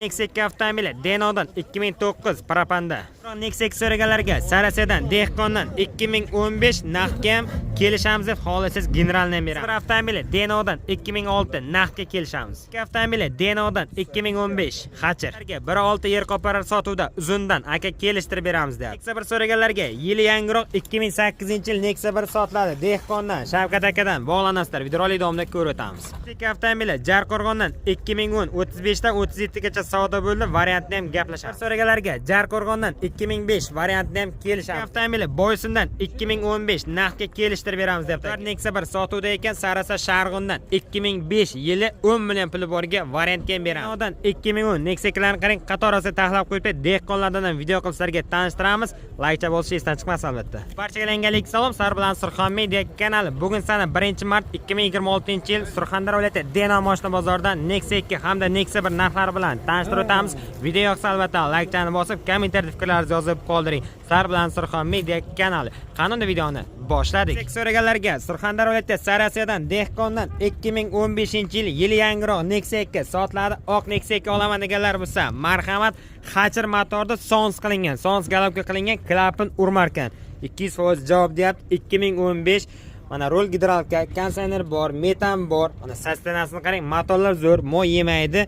Nexia 2 avtomobili Denodan 2009 propanda. Nexia so'raganlarga Sarasedan Dehqondan 2015 naqdga kelishamiz deb xohlasangiz generaldan beramiz. Bir avtomobili Denodan 2006 naqdga kelishamiz. Ikki avtomobili Denodan 2015 Hatcherga 1.6 yer qoparar sotuvda uzundan aka kelishtirib beramiz deb. Nexia 1 so'raganlarga yili yangiroq 2008-yil Nexia 1 sotiladi. Dehqondan Shavkat akadan bog'lanasizlar. Videorolik davomida ko'rib o'tamiz. Ikki avtomobili Jarqo'rg'ondan 2010 35 dan 37 gacha savdo bo'ldi. Variantni ham gaplashamiz. So'raganlarga Jarqo'rg'ondan 2005 variantni ham kelishamiz. Avtomobili Boysundan 2015 naqdga kelishtirib beramiz deb. Nexia 1 sotuvda ekan, Sarasa Sharg'undan 2005 yili 10 million puli borga variantga ham beramiz. Odan 2010 Nexia'larni qarang, qatorasiga taxlab qo'yib, dehqonlardan ham video qilishlarga tanishtiramiz. Like bo'lishi esdan chiqmasin albatta. Barchaga yangilik salom, Sar bilan Surxon Media kanali. Bugun sana 1-mart 2026-yil Surxondaryo viloyati Deno mashina bozoridan Nexia 2 hamda Nexia 1 narxlari bilan tanishtirib o'tamiz. Video yoqsa albatta like chani bosib, kommentariyada fikrlaringizni yozib qoldiring. Sar bilan Surxon Media kanali. Qanunda videoni boshladik. So'raganlarga Surxondaryo viloyati Sarasadan Dehqondan 2015-yil yili yangiroq Nexia 2 sotiladi. Oq Nexia 2 olaman deganlar bo'lsa, marhamat, Hatcher motorda sons qilingan, sons galopga qilingan, klapan urmarkan. 200% javob deyapti. 2015 mana rol gidralka, konditsioner bor, metan bor. Mana sostenasini qarang, motorlar zo'r, mo yemaydi.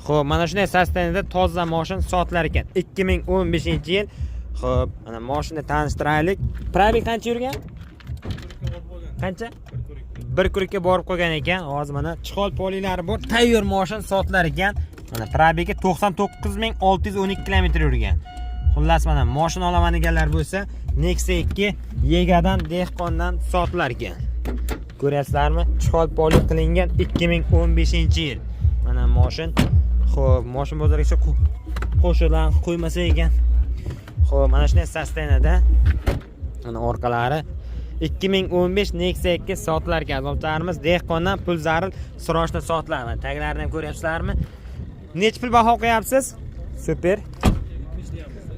Xo'p, mana shunday sostenada toza mashina sotilar ekan. 2015-yil. Xo'p, mana mashina tanishtiraylik. Probeg qancha yurgan? Qancha? 1 kurikka borib qo'ygan ekan. Hozir mana chiqol polilari bor, tayyor mashina sotilar ekan. Mana probegi 99612 km yurgan. Xullas mana mashina olaman deganlar bo'lsa, Nexia 2 Yegadan Dehqondan sotilar ekan. Ko'ryapsizlarmi? Chiqol poli qilingan 2015-yil. Mana mashina. Xo'p, mashina bozoriga qo'shilan qo'ymasa ekan. Xo'p, mana shunday sostenada. Mana orqalari 2015 Nexia 2 sotilar ekan. Azoblarimiz Dehqondan pul zaril Srochna sotilar. Mana taglarini ham ko'ryapsizlarmi? Nech pul baho qo'yapsiz? Super.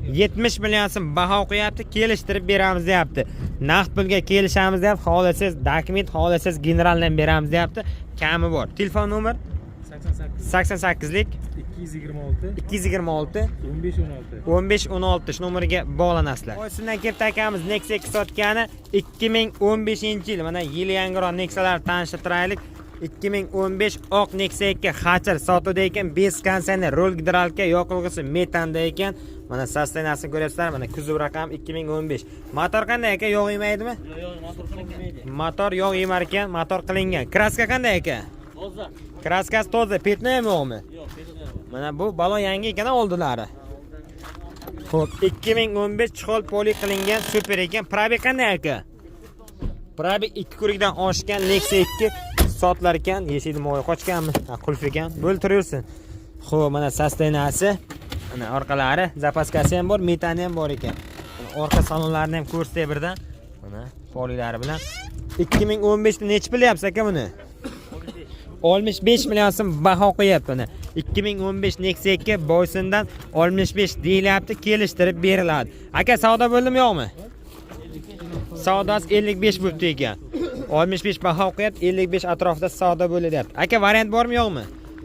70 million so'm baho qo'yapti, kelishtirib beramiz deyapti. Naqd pulga kelishamiz deyapti. Xohlasangiz dokument, xohlasangiz generaldan beramiz deyapti. Kami bor. Telefon nomer 88lik 226 1516 shu nomerga bog'lanasizlar. Boysundan kelib takamiz Nexia 2 sotgani 2015-yil. Mana yili yangiroq Nexia'lar tanishtiraylik. 2015 oq Nexia 2 Hatcher sotuvda ekan, bez konditsioner, rol gidralka, yoqilg'isi metanda ekan. Mana sostenasini ko'ryapsizlar, mana kuzov raqam 2015. Motor qanday ekan? Yog' yemaydimi? Yo'q, motor qilinmaydi. Motor yog' yemar ekan, motor qilingan. Kraska qanday ekan? Toza. Kraskasi toza, petnomi yo'qmi? Yo'q, petnomi. Mana bu balon yangi ekan oldilari. Xo'p, 2015 chiqol poli qilingan, super ekan. Probeg qanday ekan? Probeg 2 kurikdan oshgan Nexia 2 sotilar ekan. Eshikni mo'y qochganmi? Qulf ekan. Bo'ltirursin. Xo'p, mana sostenasi, mana orqalari, zapaskasi ham bor, metani ham bor ekan. Orqa salonlarini ham ko'rsatay birdan. Mana polilari bilan 2015 da nech pul deyapsiz aka buni? 65 million so'm baho qo'yapti buni. 2015 Nexia 2 Boysundan 65 deyilyapti, kelishtirib beriladi. Aka savdo bo'ldimi yo'qmi? Savdosi 55 bo'ldi ekan. 65 baho qo'yapti, 55 atrofida savdo bo'ladi deyapti. Aka variant bormi yo'qmi?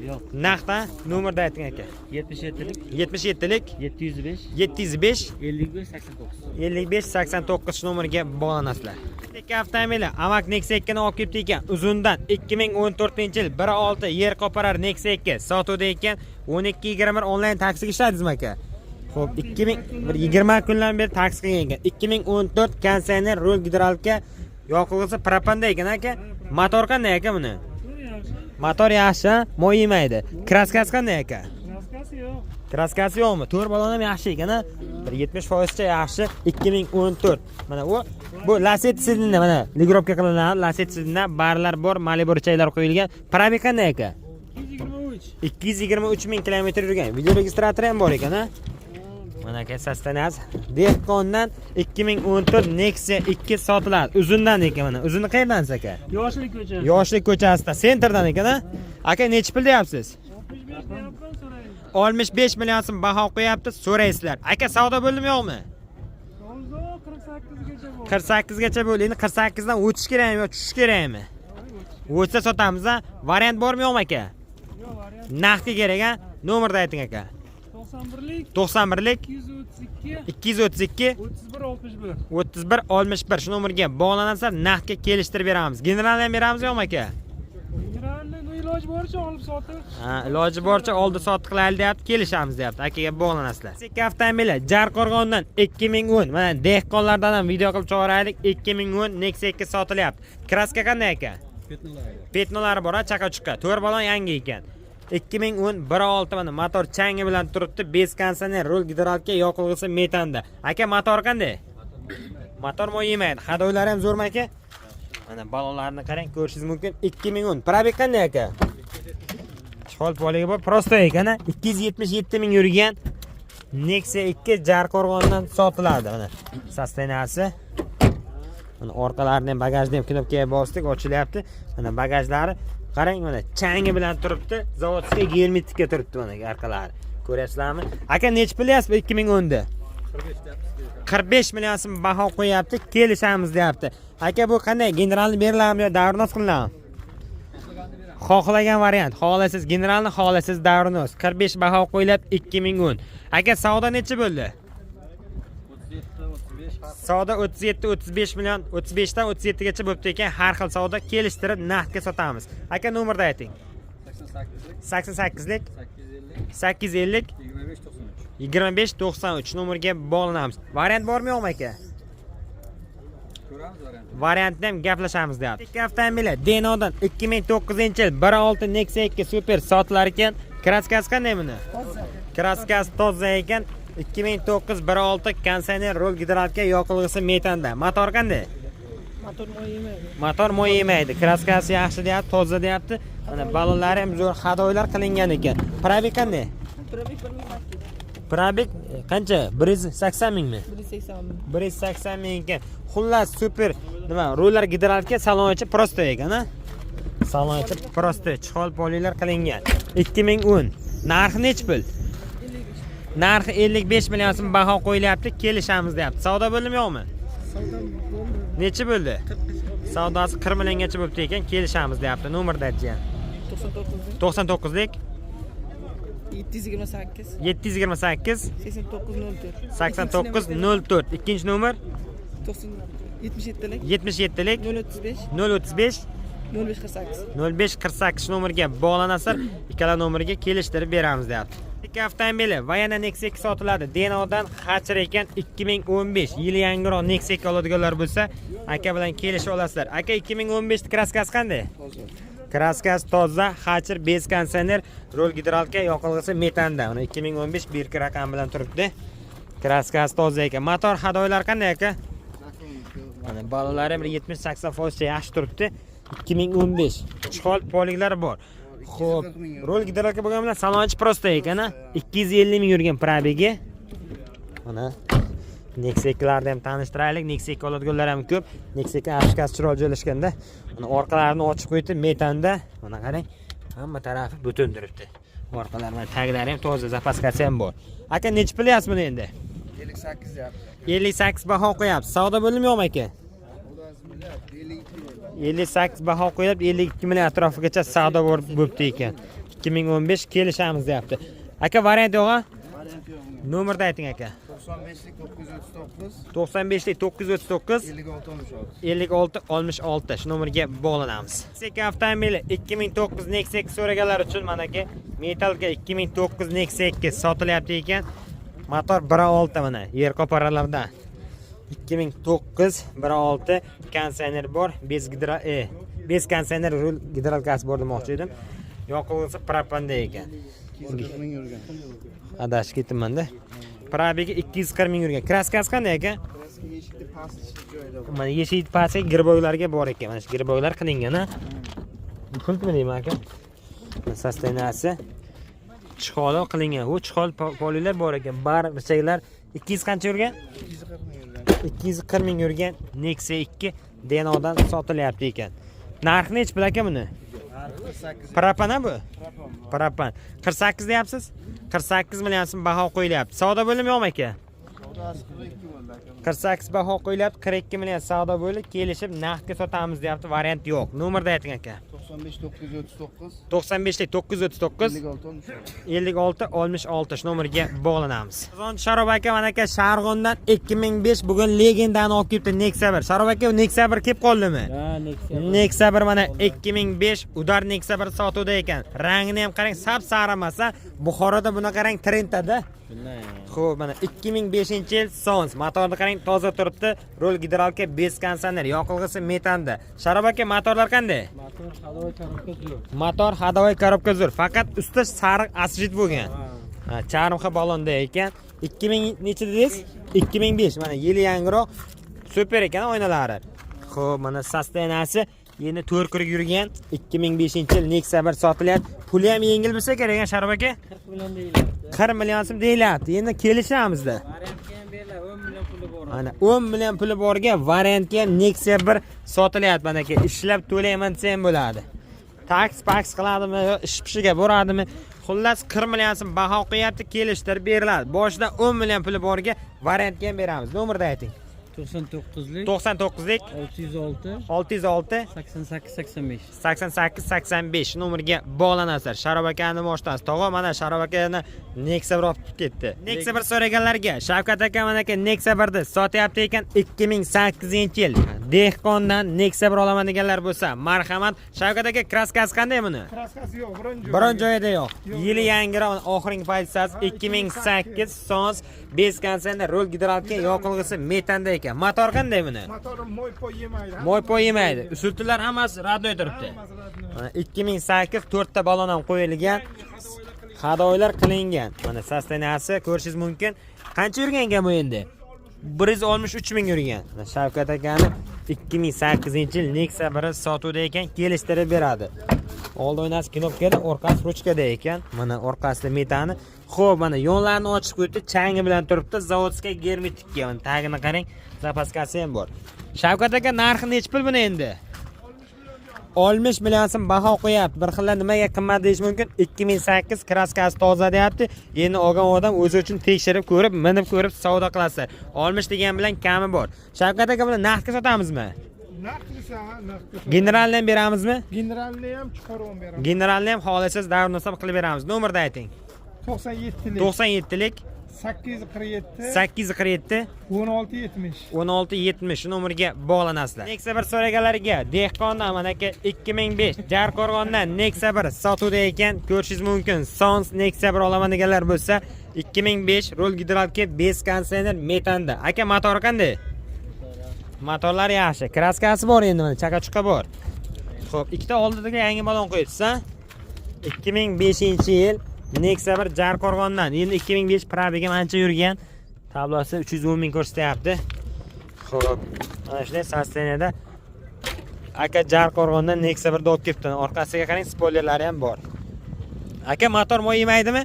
Yo'q. Naqda nomerda ayting aka. 77lik 705 55 89 nomerga bog'lanasizlar. Ikki avtomobili Amak Nexia 2 ni olib kelibdi ekan. Uzundan 2014-yil 1.6 yer qoparar Nexia 2 sotuvda ekan. 12-21 onlayn taksiga ishladingizmi aka? Xo'p, 2020 kundan beri taksi qilgan ekan. 2014 konditsioner, rol gidralka, yoqilg'isi propanda ekan aka. Motor qanday aka buni? Motor yaxshi, mo yemaydi. Kraskasi qanday aka? Kraskasi yo'q. Kraskasi yo'qmi? To'r balon ham yaxshi ekan, ha? 70% cha yaxshi. 2014. Mana bu Lacetti sidinda, mana ligrovka qilingan Lacetti sidinda barlar bor, maliborchaylar qo'yilgan. Probeg qanday aka? 223 ming kilometr yurgan. Video registratori ham bor ekan, ha? Mana kasastanas Dehqondan 2014 Nexia 2 sotiladi. Uzundan ekan mana. Uzunni qayerdan aka? Yoshlik ko'chasi. Yoshlik ko'chasida, sentrdan ekan, ha? Aka nech pul deyapsiz? 65 million so'm baho qo'yapti, so'raysizlar. Aka savdo bo'ldimi yo'qmi? Savdo 48 gacha bo'ldi. Endi 48 dan o'tish kerakmi yo tushish kerakmi? O'tsa sotamiz, ha? Variant bormi yo'qmi aka? Yo'q, variant. Naqdga kerak, ha? Nomerda ayting aka. 91lik 91lik 232 232 31 61. Shu nomerga bog'lanasizlar, naqdga kelishtirib beramiz. Generalni ham beramiz yo'qmi aka? Generalni iloji boricha olib sotib. Ha, iloji boricha oldi sotib qilaylik deyapti, kelishamiz deyapti. Akaga bog'lanasizlar. Ikki avtomobil Jarqo'rg'ondan 2010, mana dehqonlardan ham video qilib chiqaraylik. 2010 Nexia 2 sotilyapti. Kraska qanday aka? Petnolari bor, chaqa chiqqa. 4 balon yangi ekan. 2010 1.6 mana motor changi bilan turibdi. Bez konditsioner, rul gidravlika, yoqilg'isi metanda. Aka motor qanday? Motor mo yemaydi. Hadoylari ham zo'rmi aka? Mana balonlarni qarang, ko'rishingiz mumkin. 2010. Probeg qanday aka? Chol poliga bor, prosto ekan, 277 ming yurgan Nexia 2 Jarqo'rg'ondan sotiladi mana. Sostenasi. Mana orqalarini ham bagajni ham knopkaga bosdik, ochilyapti. Mana bagajlari qarang, mana changi bilan turibdi. Zavodskiy germetikka turibdi mana orqalari. Ko'ryapsizlarmi? Aka nech pilyapsiz 2010 da? 45 million so'm baho qo'yapti, kelishamiz deyapti. Aka bu qanday? Generalni beriladimi yo davrnos qilinadimi? Xohlagan variant. Xohlasiz generalni, xohlasiz davrnos. 45 baho qo'yilib 2010. Aka savdo necha bo'ldi? 37 35 million, 35 dan 37 gacha bo'pti ekan. Har xil savdo kelishtirib naqdga sotamiz. Aka nomerni ayting. 88lik 850 25 93 nomerga bog'lanamiz. Variant bormi yo'qmi aka? Variantni ham gaplashamiz deyapti. Ikki avtomobil Denodan 2009-yil 1.6 Nexia 2 super sotilar ekan. Kraskasi qanday buni? Kraskasi toza ekan. 2009 1.6 konditsioner, rul gidravlika, yoqilg'isi metanda. Motor qanday? Motor mo yemaydi. Kraskasi yaxshi deyapti, toza deyapti. Mana balonlari ham zo'r hadoylar qilingan ekan. Probeg qanday? Probeg qancha? 180 mingmi? 180 ming ekan. Xullas super nima, rullar gidravlika, salonchi prosto ekan, ha? Salonchi prosto, chihol polilar qilingan. 2010. Narxi nech pul? Narxi 55 million so'm baho qo'yilyapti, kelishamiz deyapti. Savdo bo'ldimi yo'qmi? Savdo bo'ldi. Necha bo'ldi? Savdosi 40 milliongacha bo'libdi ekan, kelishamiz deyapti. Nomerni aytgan. 99lik 728 728 8904 8904. Ikkinchi nomer 77lik 77lik 035 035 0548 0548 nomerga bog'lanasizlar. Ikkala nomerga kelishtirib beramiz deyapti. Ikki avtomobili va yana Nexia 2 sotiladi. Denodan Hatcher ekan 2015 yili yangiroq Nexia 2 oladiganlar bo'lsa, aka bilan kelishib olasizlar. Aka 2015 kraskasi qanday? Kraskasi toza, Hatcher, bez konditsioner, rul gidravlika, yoqilg'isi metanda. Uni 2015 birki raqam bilan turibdi. Kraskasi toza ekan. Motor hadoylar qanday aka? Mana balonlari 70-80% yaxshi turibdi. 2015 chihol poliglar bor. Xo'p, rol gidravlika bo'lgan bilan salonchi prosto ekan, 250 ming yurgan probegi. Mana Nexia 2larni ham tanishtiraylik. Nexia 2 oladiganlar ham ko'p. Nexia 2 apshkasi chiroyli joylashganda, mana orqalarini ochib qo'ydi metanda. Mana qarang, hamma tarafi butun turibdi. Orqalar mana taglari ham toza, zapaskasi ham bor. Aka nech pilyapsiz buni endi? 58 deyapti. 58 baho qo'yapsiz. Savdo bo'ldimi yo'qmi aka? 58 baho qo'yib 52 million atrofigacha savdo bo'libdi ekan. 2015 kelishamiz deyapti. Aka variant yo'q-a? Variant yo'q. Nomerni ayting aka. 95lik 939 95 939 56 56 shu nomerga bog'lanamiz. Nexia avtomobili 2009 Nexia 2 so'raganlar uchun mana aka metalga 2009 Nexia 2 sotilyapti ekan. Motor 1.6 mana yer qo'paralardan. 2009 1.6 konditsioner bor, bez konditsioner, rul gidravlikasi bor demoqchi edim. Yoqilg'isi propanda ekan. 240 ming yurgan. Adashib ketibman-da. Probegi 240 ming yurgan. Kraskasi qanday ekan? Kraska eshikni pastki joyida bor. Mana eshik pastki girboylarga bor ekan. Mana shu girboylar qilingan, ha. Tushunibmi deyman aka? Sostenasi chihol qilingan. U chihol polilar bor ekan. Bar richaglar 200 qancha yurgan? 240 ming yurgan Nexia 2 Denodan sotilyapti ekan. Narxi nech pul aka buni? 48. Propan bu? Propan. 48 deyapsiz? 48 million so'm baho qo'yilyapti. Savdo bo'ldimi yo'qmi aka? Savdosi 42 bo'ldi aka. 48 baho qo'yilyapti, 42 million savdo bo'lib, kelishib naqdga sotamiz deyapti, variant yo'q. Nomerni ayting aka. 95 939 95 939 56 56 nomerga bog'lanamiz. Sharob aka mana aka Sharg'ondan 2005 bugun legendani olib kelibdi Nexia 1. Sharob aka Nexia 1 kelib qoldimi? Ha, Nexia 1 mana 2005 udar Nexia 1 sotuvda ekan. Rangini ham qarang, sap sarimasa, Buxoroda bunaqa rang trenddada. Xo'p, mana 2005-yil Sons. Motorni qarang, toza turibdi. Rol gidralka, bez kondisioner, yoqilg'isi metanda. Sharob aka, motorlar qanday? Motor ходовой коробка zo'r. Faqat usti sariq asjit bo'lgan. Ha, charmxa balonda ekan. 2000 necha dedingiz? 2005. Mana yili yangiroq. Super ekan oynalari. Xo'p, mana sostenasi yeni 4 kurik yurgan 2005-yil Nexia 1 sotilyapti. Puli ham yengil bo'lsa kerak, Sharob aka. 40 million deyilyapti. 40 million so'm deyilyapti. Endi kelishamizda. Variantga ham beriladi, 10 million puli bor. Mana 10 million puli borga variantga ham Nexia 1 sotilyapti mana aka. Ishlab to'layman desa ham bo'ladi. Tax qiladimi, yo ish pishiga boradimi? Xullas 40 million so'm baho qo'yapti, kelishtirib beriladi. Boshida 10 million puli borga variantga ham beramiz. Nomerni ayting. 99lik 99lik 606 606 88 85. 88 85 nomerga bog'lanasizlar. Sharob akani boshdan tog'a mana Sharob akani Nexia 1 olib ketdi. Nexia 1 so'raganlarga Shavkat aka mana aka Nexia 1 ni sotyapti ekan 2008-yil. Dehqondan Nexia 1 olaman deganlar bo'lsa, marhamat. Shavkat aka kraskasi qanday buni? Kraskasi yo'q, Biron joyida yo'q. Yili yangiroq, oxirgi pozitsiyasi 2008 Sons, bez kondisioner, rol gidralka, yoqilg'isi metanda ekan. Motor qanday buni? Motori mo'ypo yemaydi. Mo'ypo yemaydi. Usultilar hammasi radnoy turibdi. Mana 2008 4 ta balon ham qo'yilgan. Hadoylar qilingan. Mana sostenasi ko'rishingiz mumkin. Qancha yurgan ekan bu endi? 163 ming yurgan. Shavkat akani 2008-yil Nexia 1 sotuvda ekan, kelishtirib beradi. Old oynasi knopkada, orqasi ruchkada ekan. Mana orqasida metani. Xo'p, mana yonlarini ochib qo'yibdi, changi bilan turibdi. Zavodskiy germetikka. Mana tagini qarang, zapaskasi ham bor. Shavkat aka narxi nechi pul buni endi? 60 million so'm baho qo'yapti. Bir xilla nimaga qimmat deyish mumkin? 2008 kraskasi toza deyapti. Endi olgan odam o'zi uchun tekshirib ko'rib, minib ko'rib savdo qilasiz. 60 degan bilan kami bor. Shavkat aka buni naqdga sotamizmi? Naqdisa, naqd. Generalni ham beramizmi? Generalni ham chiqarib beramiz. Generalni ham xohlasangiz davrnosab qilib beramiz. Nomerni ayting. 97lik 97lik 847 847 1670. 1670 nomerga bog'lanasizlar. Nexia 1 so'raganlarga Dehqondan mana aka 2005 Jarqo'rg'ondan Nexia 1 sotuvda ekan, ko'rishingiz mumkin. Sons Nexia 1 olaman deganlar bo'lsa, 2005 rol gidralka, bez kondisioner metanda. Aka motori qanday? Motorlar yaxshi. Kraskasi bor endi mana, chaqachuqqa bor. Xo'p, ikkita oldidagi yangi balon qo'yibsiz, ha? 2005-yil Nexia 1 Jarqo'rg'ondan. Endi 2005 probega ancha yurgan. Tablosi 310 ming ko'rsatyapti. Xo'p, mana shunday sosteniyada aka Jarqo'rg'ondan Nexia 1 olib kelibdi. Orqasiga qarang, spoilerlari ham bor. Aka motor moy yemaydimi?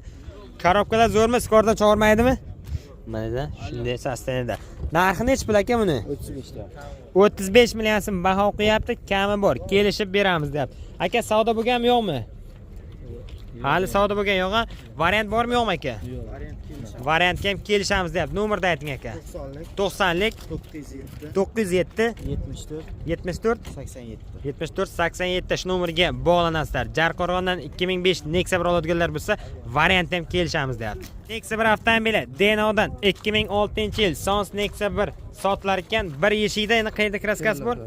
Korobkalar zo'rmi? Skordan chog'irmaydimi? Mana shunday sosteniyada. Narxi nechi pul aka buni? 35 ta. 35 million so'm baho qo'yapti, kami bor. Kelishib beramiz deyapti. Aka savdo bo'lganmi yo'qmi? Hali savdo bo'lgan yo'q-a? Variant bormi yo'qmi aka? Yo'q. Variantga ham kelishamiz deyapti. Nomerni ayting aka. 90lik 90lik 907 907 74 74 87. 74 87 shu nomerga bog'lanasizlar. Jarqo'rg'ondan 2005 Nexia 1 oladiganlar bo'lsa, variantda ham kelishamiz deyapti. Nexia 1 avtomobili Denodan 2006-yil Sons Nexia 1 sotilar ekan, bir eshikda endi qayerda kraskasi bor?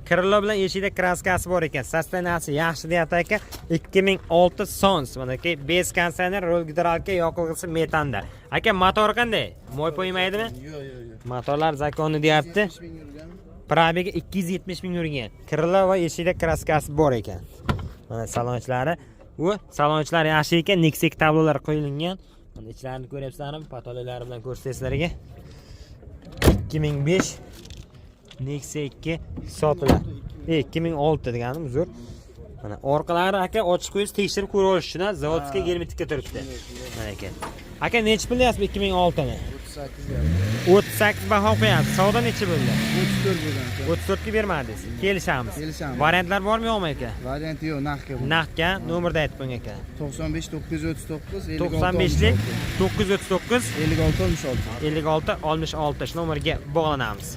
Krilo bilan eshikda kraskasi bor ekan. Sostenasi yaxshi deyapti aka. 2006 Sons. Mana ki bez kondisioner, rol gidralka, yoqilg'isi metanda. Aka motor qanday? Mo'y qo'ymaydimi? Yo'q. Motorlar zakonni deyapti. 70 ming yurgan. Probiga 270 ming yurgan. Krilo va eshikda kraskasi bor ekan. Mana salonchlari. U salonchlari yaxshi ekan, Nexia tablolar qo'yilgan. Mana ichlarini ko'ryapsizlarmi? Patololari bilan ko'rsataysizlarga. 2005 Nexia 2 sotilar. 2006 deganim uzr. Mana orqalari aka ochib qo'ysiz, tekshirib ko'rib olish uchun zavodskiy germetikka turibdi. Mana aka. Aka nechi pul deyapsiz 2006 ni? 38 yarim. 38 baho qo'yapsiz. Savdo necha bo'ldi? 34 bo'lgan aka. 34 ga bermadingiz. Kelishamiz. Kelishamiz. Variantlar bormi yo'qmi aka? Varianti yo'q, naqdga bu. Naqdga nomerda aytib qo'ying aka. 95 939 95lik 939 56 66. 56 66 shu nomerga bog'lanamiz.